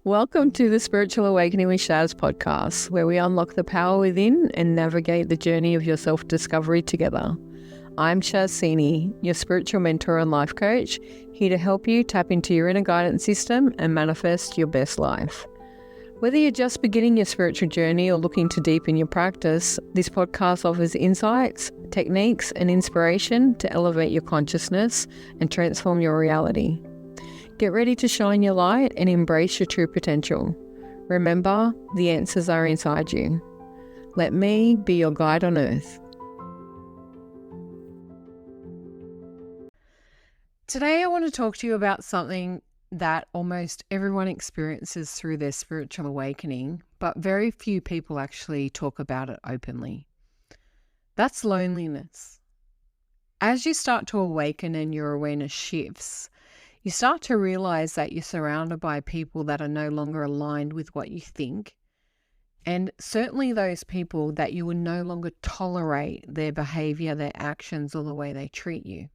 Welcome to the Spiritual Awakening with Shaz podcast, where we unlock the power within and navigate the journey of your self-discovery together. I'm Shaz, your spiritual mentor and life coach, here to help you tap into your inner guidance system and manifest your best life. Whether you're just beginning your spiritual journey or looking to deepen your practice, this podcast offers insights, techniques, and inspiration to elevate your consciousness and transform your reality. Get ready to shine your light and embrace your true potential. Remember, the answers are inside you. Let me be your guide on earth. Today I want to talk to you about something that almost everyone experiences through their spiritual awakening, but very few people actually talk about it openly. That's loneliness. As you start to awaken and your awareness shifts, you start to realize that you're surrounded by people that are no longer aligned with what you think, and certainly those people that you will no longer tolerate their behavior, their actions, or the way they treat you.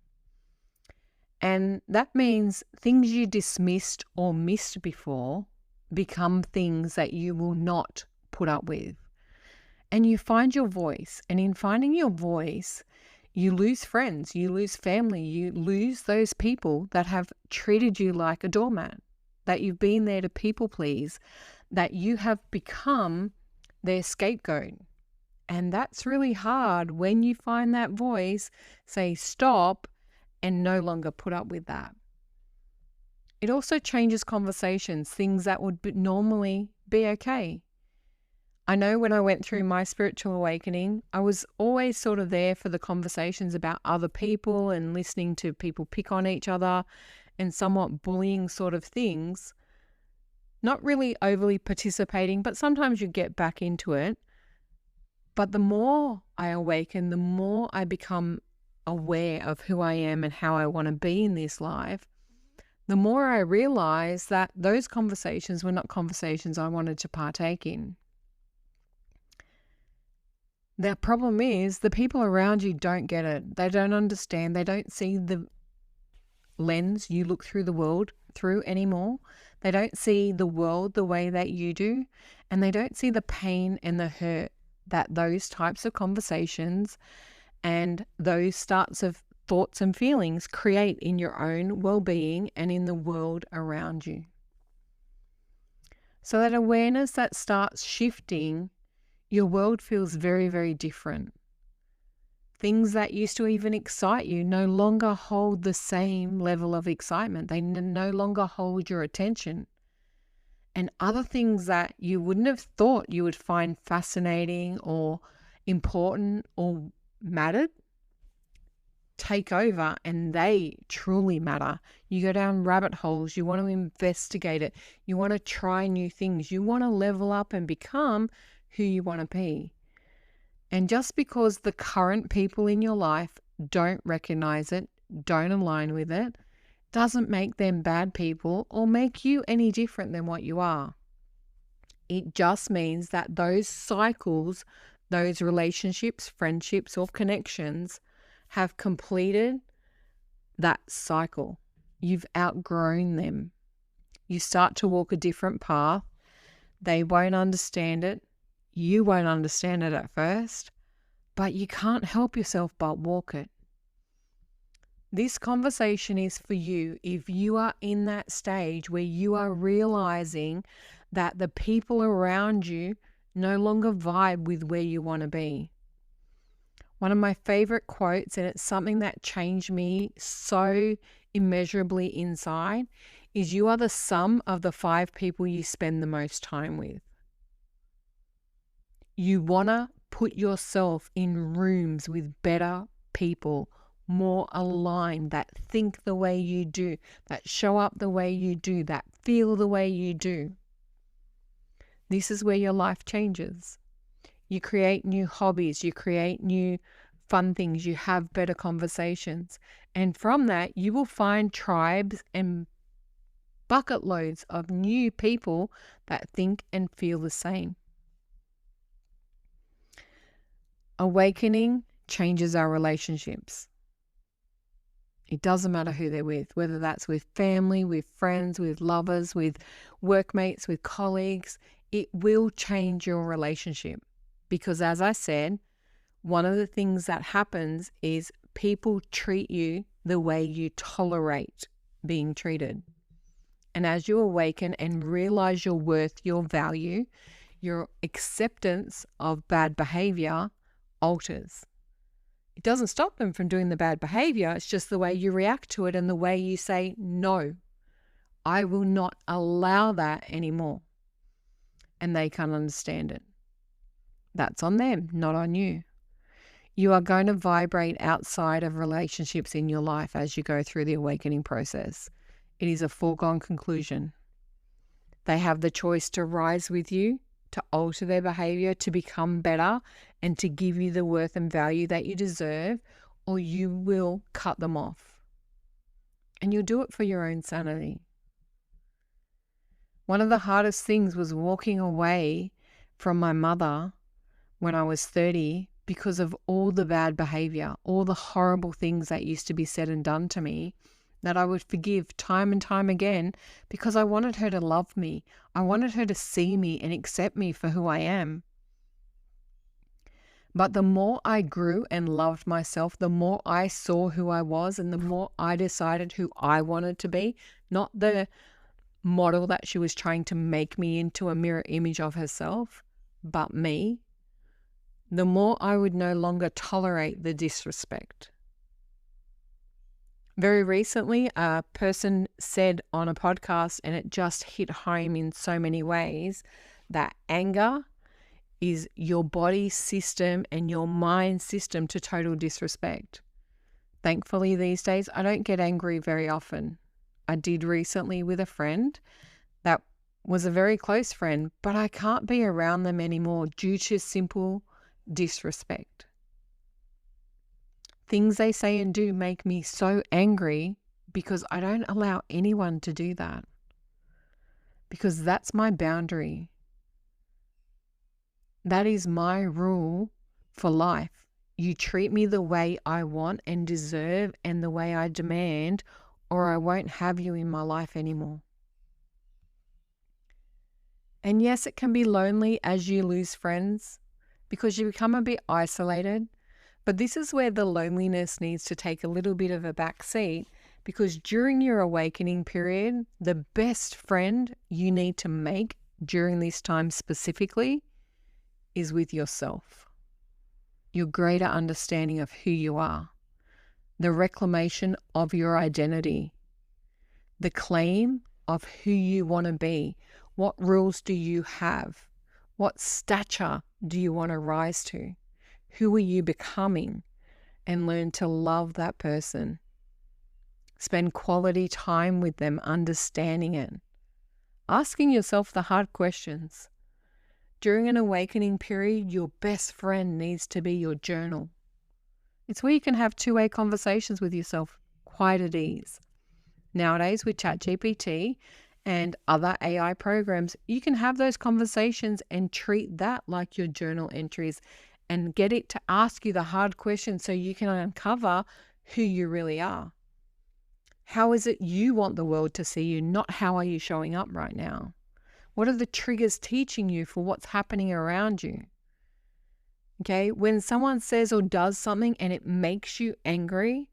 And that means things you dismissed or missed before become things that you will not put up with. And you find your voice, and in finding your voice, you lose friends, you lose family, you lose those people that have treated you like a doormat, that you've been there to people please, that you have become their scapegoat. And that's really hard when you find that voice say stop and no longer put up with that. It also changes conversations, things that would normally be okay. I know when I went through my spiritual awakening, I was always sort of there for the conversations about other people and listening to people pick on each other and somewhat bullying sort of things. Not really overly participating, but sometimes you get back into it. But the more I awaken, the more I become aware of who I am and how I want to be in this life, the more I realize that those conversations were not conversations I wanted to partake in. The problem is the people around you don't get it. They don't understand. They don't see the lens you look through the world through anymore. They don't see the world the way that you do. And they don't see the pain and the hurt that those types of conversations and those starts of thoughts and feelings create in your own well-being and in the world around you. So that awareness that starts shifting, your world feels very, very different. Things that used to even excite you no longer hold the same level of excitement. They no longer hold your attention. And other things that you wouldn't have thought you would find fascinating or important or mattered take over, and they truly matter. You go down rabbit holes. You want to investigate it. You want to try new things. You want to level up and become who you want to be. And just because the current people in your life don't recognize it, don't align with it, doesn't make them bad people or make you any different than what you are. It just means that those cycles, those relationships, friendships, or connections have completed that cycle. You've outgrown them. You start to walk a different path. They won't understand it. You won't understand it at first, but you can't help yourself but walk it. This conversation is for you if you are in that stage where you are realizing that the people around you no longer vibe with where you want to be. One of my favorite quotes, and it's something that changed me so immeasurably inside, is you are the sum of the 5 people you spend the most time with. You want to put yourself in rooms with better people, more aligned, that think the way you do, that show up the way you do, that feel the way you do. This is where your life changes. You create new hobbies, you create new fun things, you have better conversations. And from that, you will find tribes and bucket loads of new people that think and feel the same. Awakening changes our relationships. It doesn't matter who they're with, whether that's with family, with friends, with lovers, with workmates, with colleagues. It will change your relationship because, as I said, one of the things that happens is people treat you the way you tolerate being treated. And as you awaken and realize your worth, your value, your acceptance of bad behavior alters. It doesn't stop them from doing the bad behavior. It's just the way you react to it and the way you say, no, I will not allow that anymore. And they can't understand it. That's on them, not on you. You are going to vibrate outside of relationships in your life as you go through the awakening process. It is a foregone conclusion. They have the choice to rise with you, to alter their behavior, to become better, and to give you the worth and value that you deserve, or you will cut them off. And you'll do it for your own sanity. One of the hardest things was walking away from my mother when I was 30 because of all the bad behavior, all the horrible things that used to be said and done to me that I would forgive time and time again because I wanted her to love me. I wanted her to see me and accept me for who I am. But the more I grew and loved myself, the more I saw who I was and the more I decided who I wanted to be, not the model that she was trying to make me into, a mirror image of herself, but me, the more I would no longer tolerate the disrespect. Very recently, a person said on a podcast, and it just hit home in so many ways, that anger is your body system and your mind system to total disrespect. Thankfully, these days, I don't get angry very often. I did recently with a friend that was a very close friend, but I can't be around them anymore due to simple disrespect. Things they say and do make me so angry because I don't allow anyone to do that. Because that's my boundary. That is my rule for life. You treat me the way I want and deserve and the way I demand, or I won't have you in my life anymore. And yes, it can be lonely as you lose friends because you become a bit isolated. But this is where the loneliness needs to take a little bit of a back seat, because during your awakening period, the best friend you need to make during this time specifically is with yourself. Your greater understanding of who you are, the reclamation of your identity, the claim of who you want to be. What rules do you have? What stature do you want to rise to? Who are you becoming? And learn to love that person. Spend quality time with them, understanding it. Asking yourself the hard questions. During an awakening period, your best friend needs to be your journal. It's where you can have two-way conversations with yourself, quite at ease. Nowadays, with ChatGPT and other AI programs, you can have those conversations and treat that like your journal entries and get it to ask you the hard questions so you can uncover who you really are. How is it you want the world to see you, not how are you showing up right now? What are the triggers teaching you for what's happening around you? Okay, when someone says or does something and it makes you angry,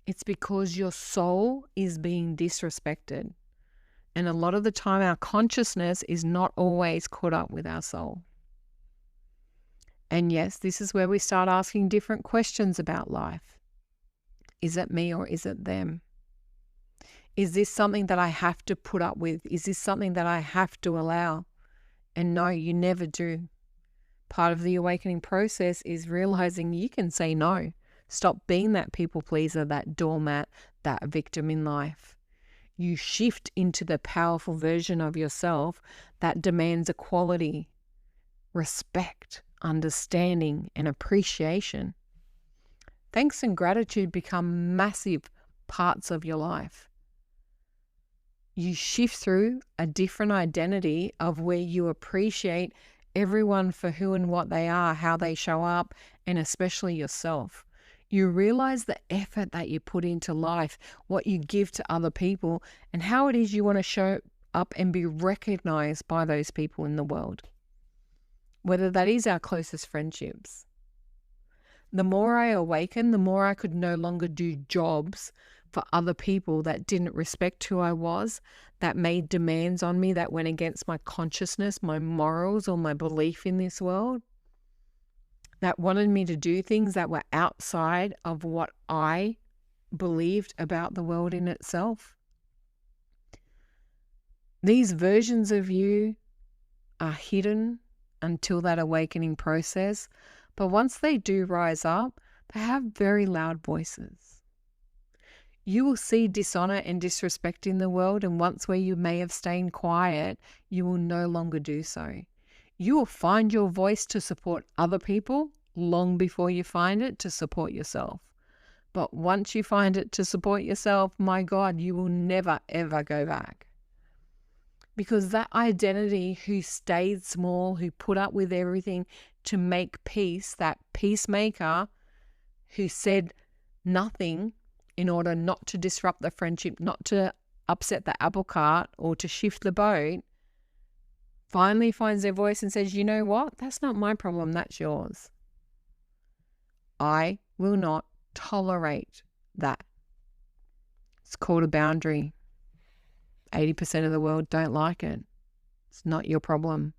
it's because your soul is being disrespected. And a lot of the time, our consciousness is not always caught up with our soul. And yes, this is where we start asking different questions about life. Is it me or is it them? Is this something that I have to put up with? Is this something that I have to allow? And no, you never do. Part of the awakening process is realizing you can say no. Stop being that people pleaser, that doormat, that victim in life. You shift into the powerful version of yourself that demands equality, respect, understanding, and appreciation. Thanks and gratitude become massive parts of your life. You shift through a different identity of where you appreciate everyone for who and what they are, how they show up, and especially yourself. You realize the effort that you put into life, what you give to other people, and how it is you want to show up and be recognized by those people in the world, whether that is our closest friendships. The more I awakened, the more I could no longer do jobs for other people that didn't respect who I was, that made demands on me that went against my consciousness, my morals, or my belief in this world, that wanted me to do things that were outside of what I believed about the world in itself. These versions of you are hidden until that awakening process, but once they do rise up, they have very loud voices. You will see dishonor and disrespect in the world, and once where you may have stayed quiet, you will no longer do so. You will find your voice to support other people long before you find it to support yourself. But once you find it to support yourself, my God, you will never, ever go back. Because that identity who stayed small, who put up with everything to make peace, that peacemaker who said nothing in order not to disrupt the friendship, not to upset the apple cart or to shift the boat, finally finds their voice and says, you know what? That's not my problem, that's yours. I will not tolerate that. It's called a boundary. 80% of the world don't like it. It's not your problem.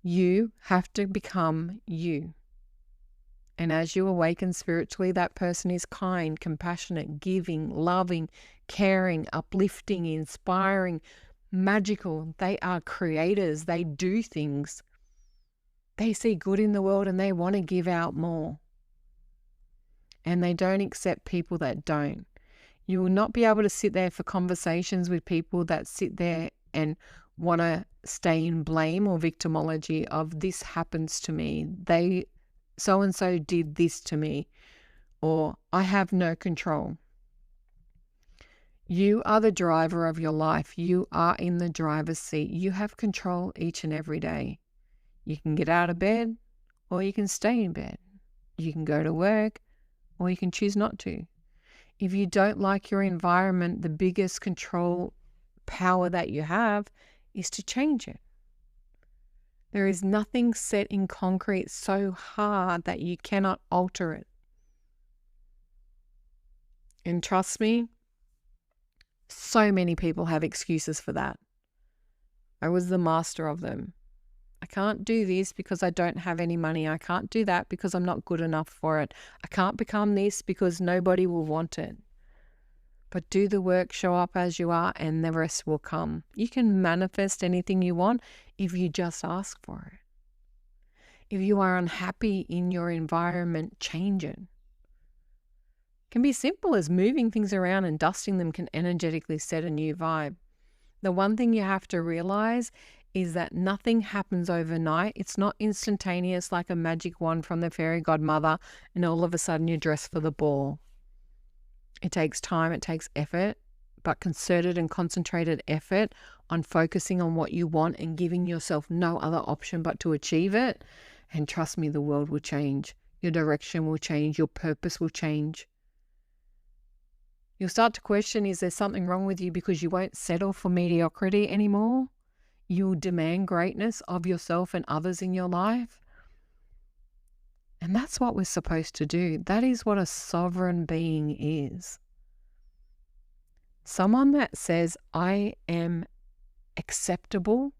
You have to become you. And as you awaken spiritually, that person is kind, compassionate, giving, loving, caring, uplifting, inspiring, magical. They are creators. They do things. They see good in the world and they want to give out more. And they don't accept people that don't. You will not be able to sit there for conversations with people that sit there and want to stay in blame or victimology of this happens to me. They so-and-so did this to me, or I have no control. You are the driver of your life. You are in the driver's seat. You have control each and every day. You can get out of bed or you can stay in bed. You can go to work or you can choose not to. If you don't like your environment, the biggest control power that you have is to change it. There is nothing set in concrete so hard that you cannot alter it. And trust me, so many people have excuses for that. I was the master of them. I can't do this because I don't have any money. I can't do that because I'm not good enough for it. I can't become this because nobody will want it. But do the work, show up as you are, and the rest will come. You can manifest anything you want if you just ask for it. If you are unhappy in your environment, change it. It can be simple as moving things around and dusting them can energetically set a new vibe. The one thing you have to realize is that nothing happens overnight. It's not instantaneous like a magic wand from the fairy godmother and all of a sudden you're dressed for the ball. It takes time, it takes effort, but concerted and concentrated effort on focusing on what you want and giving yourself no other option but to achieve it. And trust me, the world will change. Your direction will change. Your purpose will change. You'll start to question, is there something wrong with you because you won't settle for mediocrity anymore? You'll demand greatness of yourself and others in your life. And that's what we're supposed to do. That is what a sovereign being is. Someone that says, I am acceptable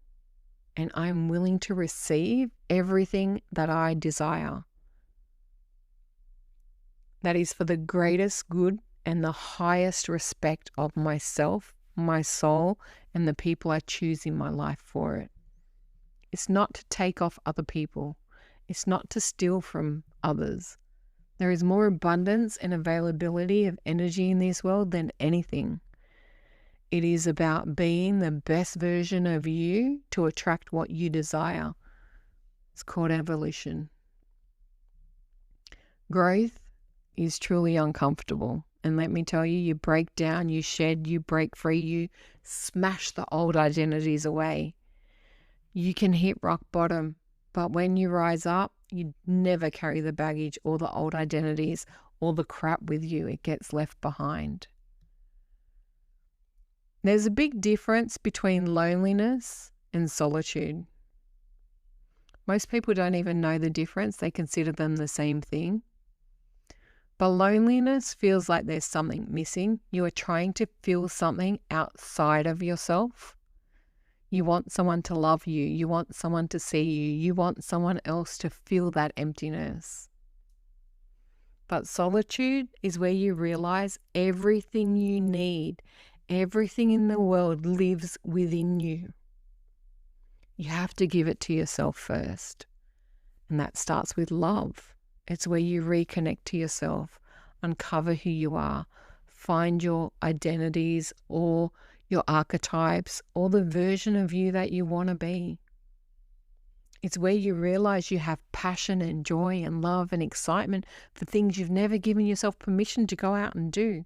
and I'm willing to receive everything that I desire. That is for the greatest good and the highest respect of myself, my soul, and the people I choose in my life for it. It's not to take off other people. It's not to steal from others. There is more abundance and availability of energy in this world than anything. It is about being the best version of you to attract what you desire. It's called evolution. Growth is truly uncomfortable. And let me tell you, you break down, you shed, you break free, you smash the old identities away. You can hit rock bottom, but when you rise up, You never carry the baggage or the old identities or the crap with you. It gets left behind. There's a big difference between loneliness and solitude. Most people don't even know the difference. They consider them the same thing. But loneliness feels like there's something missing. You are trying to feel something outside of yourself. You want someone to love you. You want someone to see you. You want someone else to feel that emptiness. But solitude is where you realize everything you need, everything in the world lives within you. You have to give it to yourself first. And that starts with love. It's where you reconnect to yourself, uncover who you are, find your identities or your archetypes or the version of you that you want to be. It's where you realize you have passion and joy and love and excitement for things you've never given yourself permission to go out and do.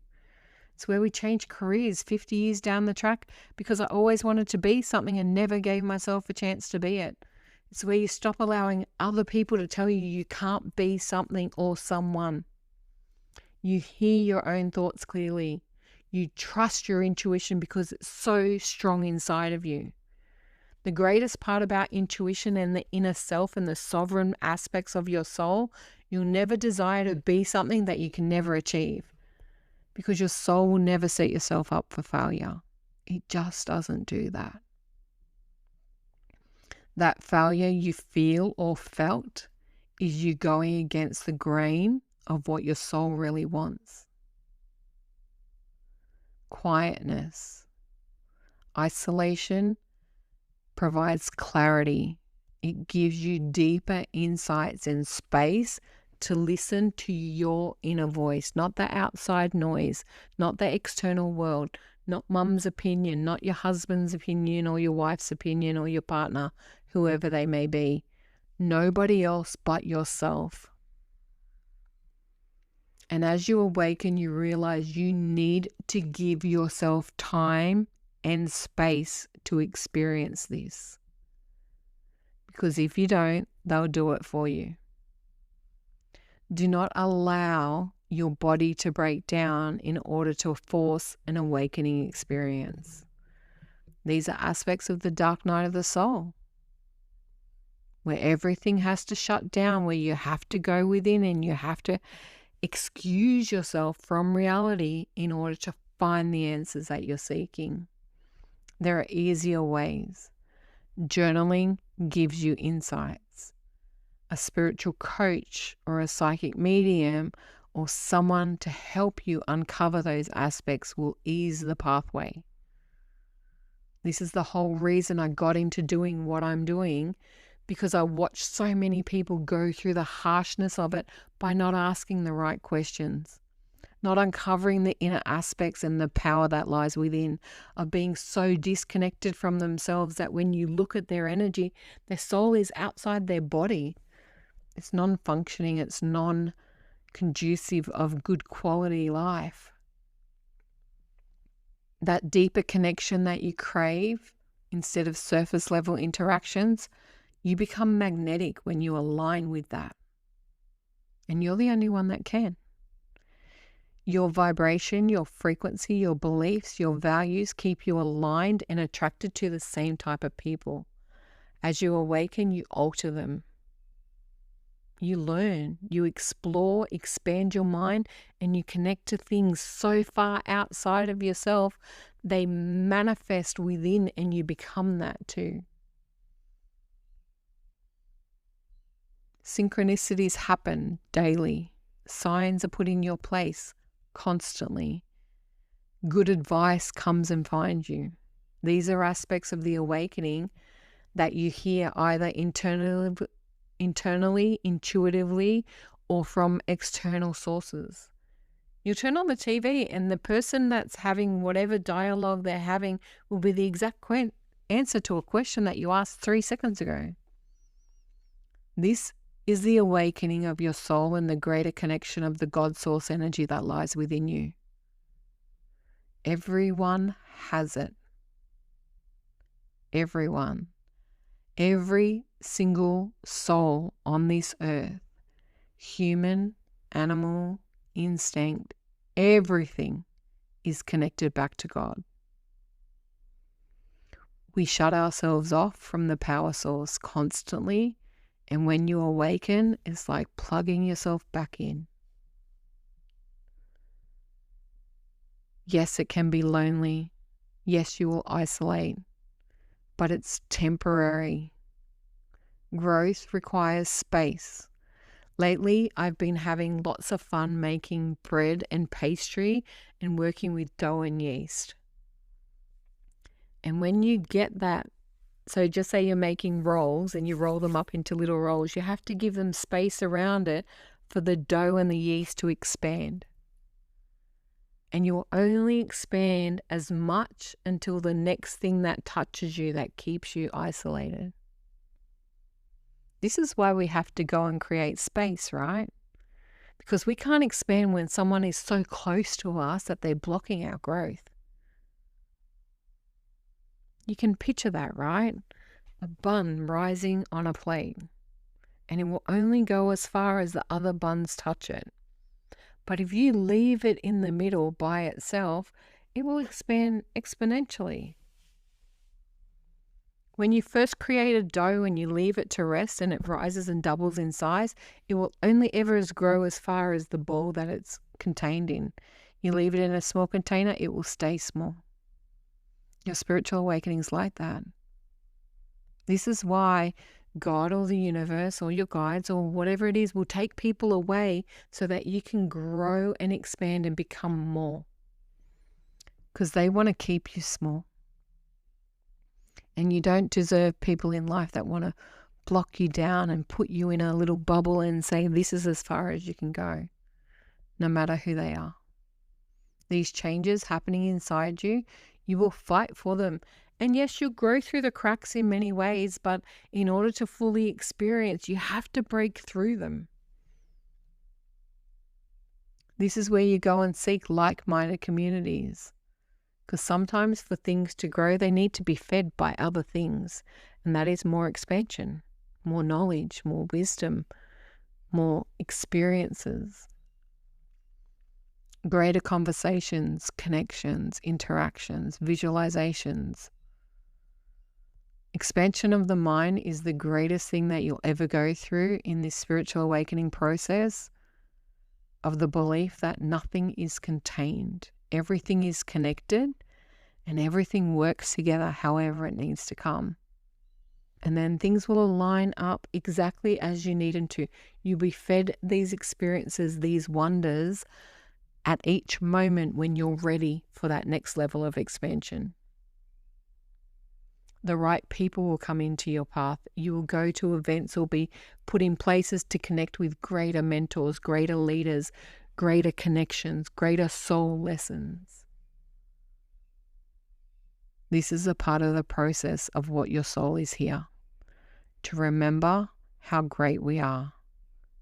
It's where we change careers 50 years down the track because I always wanted to be something and never gave myself a chance to be it. It's where you stop allowing other people to tell you you can't be something or someone. You hear your own thoughts clearly. You trust your intuition because it's so strong inside of you. The greatest part about intuition and the inner self and the sovereign aspects of your soul, you'll never desire to be something that you can never achieve because your soul will never set yourself up for failure. It just doesn't do that. That failure you feel or felt is you going against the grain of what your soul really wants. Quietness, isolation provides clarity. It gives you deeper insights and space to listen to your inner voice, not the outside noise, not the external world, not mum's opinion, not your husband's opinion or your wife's opinion or your partner, whoever they may be. Nobody else but yourself. And as you awaken, you realize you need to give yourself time and space to experience this. Because if you don't, they'll do it for you. Do not allow your body to break down in order to force an awakening experience. These are aspects of the dark night of the soul, where everything has to shut down, where you have to go within and you have to excuse yourself from reality in order to find the answers that you're seeking. There are easier ways. Journaling gives you insights. A spiritual coach or a psychic medium or someone to help you uncover those aspects will ease the pathway. This is the whole reason I got into doing what I'm doing, because I watched so many people go through the harshness of it by not asking the right questions, not uncovering the inner aspects and the power that lies within, of being so disconnected from themselves that when you look at their energy, their soul is outside their body. It's non-functioning, it's non-conducive of good quality life. That deeper connection that you crave instead of surface level interactions, you become magnetic when you align with that. And you're the only one that can. Your vibration, your frequency, your beliefs, your values keep you aligned and attracted to the same type of people. As you awaken, you alter them. You learn, you explore, expand your mind, and you connect to things so far outside of yourself, they manifest within and you become that too. Synchronicities happen daily. Signs are put in your place constantly. Good advice comes and finds you. These are aspects of the awakening that you hear either internally, intuitively, or from external sources. You turn on the TV and the person that's having whatever dialogue they're having will be the exact answer to a question that you asked 3 seconds ago. This is the awakening of your soul and the greater connection of the God source energy that lies within you. Everyone has it. Everyone. Every single soul on this earth, human, animal, instinct, everything is connected back to God. We shut ourselves off from the power source constantly, and when you awaken, it's like plugging yourself back in. Yes, it can be lonely. Yes, you will isolate, but it's temporary. Growth requires space. Lately, I've been having lots of fun making bread and pastry and working with dough and yeast. And when you get that, so just say you're making rolls and you roll them up into little rolls, you have to give them space around it for the dough and the yeast to expand. And you'll only expand as much until the next thing that touches you that keeps you isolated. This is why we have to go and create space, right? Because we can't expand when someone is so close to us that they're blocking our growth. You can picture that, right? A bun rising on a plate, and it will only go as far as the other buns touch it. But if you leave it in the middle by itself, it will expand exponentially. When you first create a dough and you leave it to rest and it rises and doubles in size, it will only ever grow as far as the bowl that it's contained in. You leave it in a small container, it will stay small. Your spiritual awakening is like that. This is why God or the universe or your guides or whatever it is will take people away so that you can grow and expand and become more. Because they want to keep you small. And you don't deserve people in life that want to block you down and put you in a little bubble and say this is as far as you can go, no matter who they are. These changes happening inside you, you will fight for them. And yes, you'll grow through the cracks in many ways, but in order to fully experience, you have to break through them. This is where you go and seek like-minded communities. Because sometimes for things to grow, they need to be fed by other things. And that is more expansion, more knowledge, more wisdom, more experiences, greater conversations, connections, interactions, visualizations. Expansion of the mind is the greatest thing that you'll ever go through in this spiritual awakening process of the belief that nothing is contained. Everything is connected and everything works together however it needs to come. And then things will align up exactly as you need them to. You'll be fed these experiences, these wonders at each moment when you're ready for that next level of expansion. The right people will come into your path. You will go to events or be put in places to connect with greater mentors, greater leaders, greater connections, greater soul lessons. This is a part of the process of what your soul is here. To remember how great we are.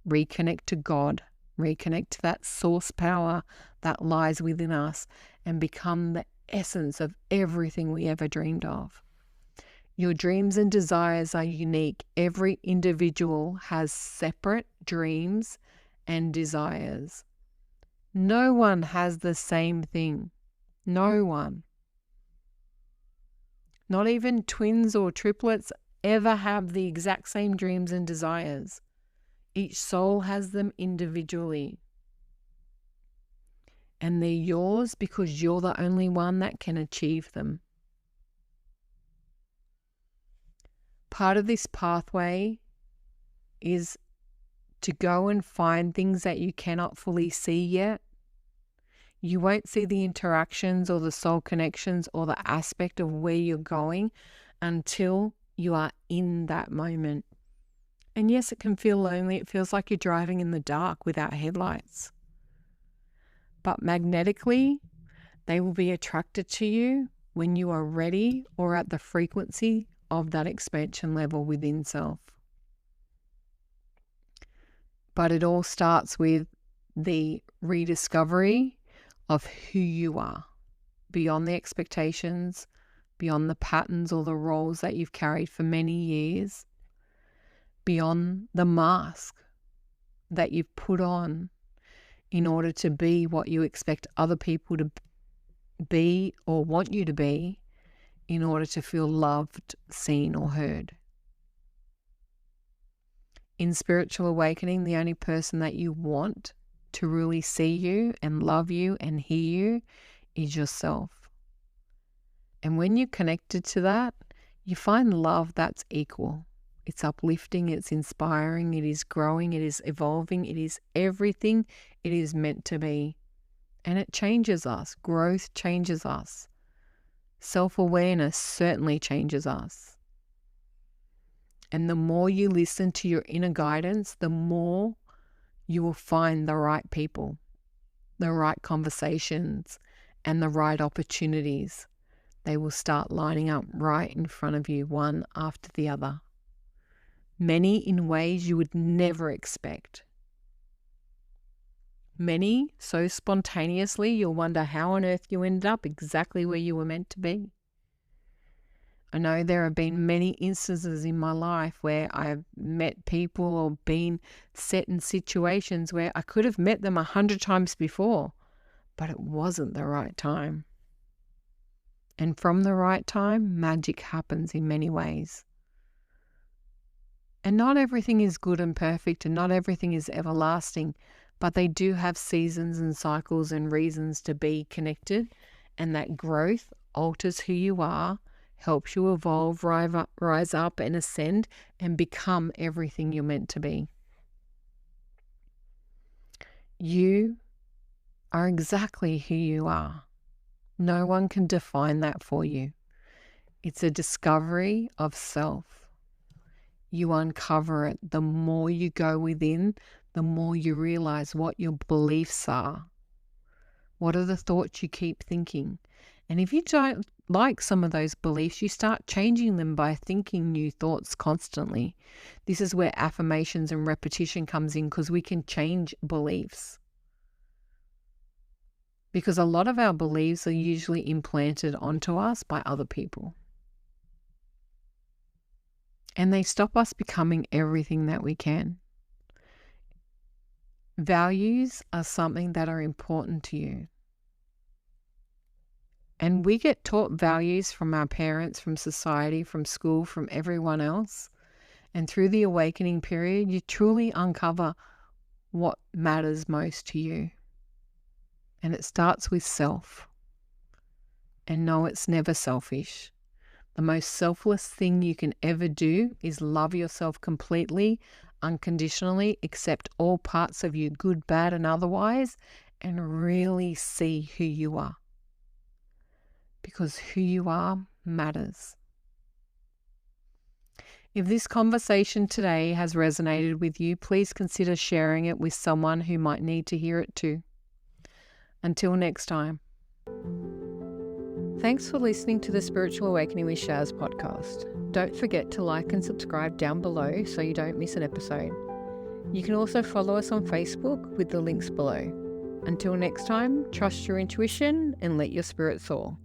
Reconnect to God. Reconnect to that source power that lies within us and become the essence of everything we ever dreamed of. Your dreams and desires are unique. Every individual has separate dreams and desires. No one has the same thing. No one. Not even twins or triplets ever have the exact same dreams and desires. Each soul has them individually. And they're yours because you're the only one that can achieve them. Part of this pathway is to go and find things that you cannot fully see yet. You won't see the interactions or the soul connections or the aspect of where you're going until you are in that moment. And yes, it can feel lonely. It feels like you're driving in the dark without headlights. But magnetically, they will be attracted to you when you are ready or at the frequency of that expansion level within self. But it all starts with the rediscovery of who you are, beyond the expectations, beyond the patterns or the roles that you've carried for many years, beyond the mask that you've put on in order to be what you expect other people to be or want you to be in order to feel loved, seen, or heard. In spiritual awakening, the only person that you want to really see you and love you and hear you is yourself. And when you're connected to that, you find love that's equal. It's uplifting, it's inspiring, it is growing, it is evolving, it is everything it is meant to be. And it changes us. Growth changes us. Self-awareness certainly changes us. And the more you listen to your inner guidance, the more you will find the right people, the right conversations, and the right opportunities. They will start lining up right in front of you, one after the other. Many in ways you would never expect. Many so spontaneously you'll wonder how on earth you ended up exactly where you were meant to be. I know there have been many instances in my life where I've met people or been set in situations where I could have met them 100 times before, but it wasn't the right time. And from the right time, magic happens in many ways. And not everything is good and perfect, and not everything is everlasting, but they do have seasons and cycles and reasons to be connected, and that growth alters who you are, helps you evolve, rise up and ascend and become everything you're meant to be. You are exactly who you are. No one can define that for you. It's a discovery of self. You uncover it. The more you go within, the more you realize what your beliefs are. What are the thoughts you keep thinking? And if you don't like some of those beliefs, you start changing them by thinking new thoughts constantly. This is where affirmations and repetition comes in, because we can change beliefs. Because a lot of our beliefs are usually implanted onto us by other people. And they stop us becoming everything that we can. Values are something that are important to you. And we get taught values from our parents, from society, from school, from everyone else. And through the awakening period, you truly uncover what matters most to you. And it starts with self. And no, it's never selfish. The most selfless thing you can ever do is love yourself completely, unconditionally, accept all parts of you, good, bad, and otherwise, and really see who you are. Because who you are matters. If this conversation today has resonated with you, please consider sharing it with someone who might need to hear it too. Until next time. Thanks for listening to the Spiritual Awakening with Shaz podcast. Don't forget to like and subscribe down below so you don't miss an episode. You can also follow us on Facebook with the links below. Until next time, trust your intuition and let your spirit soar.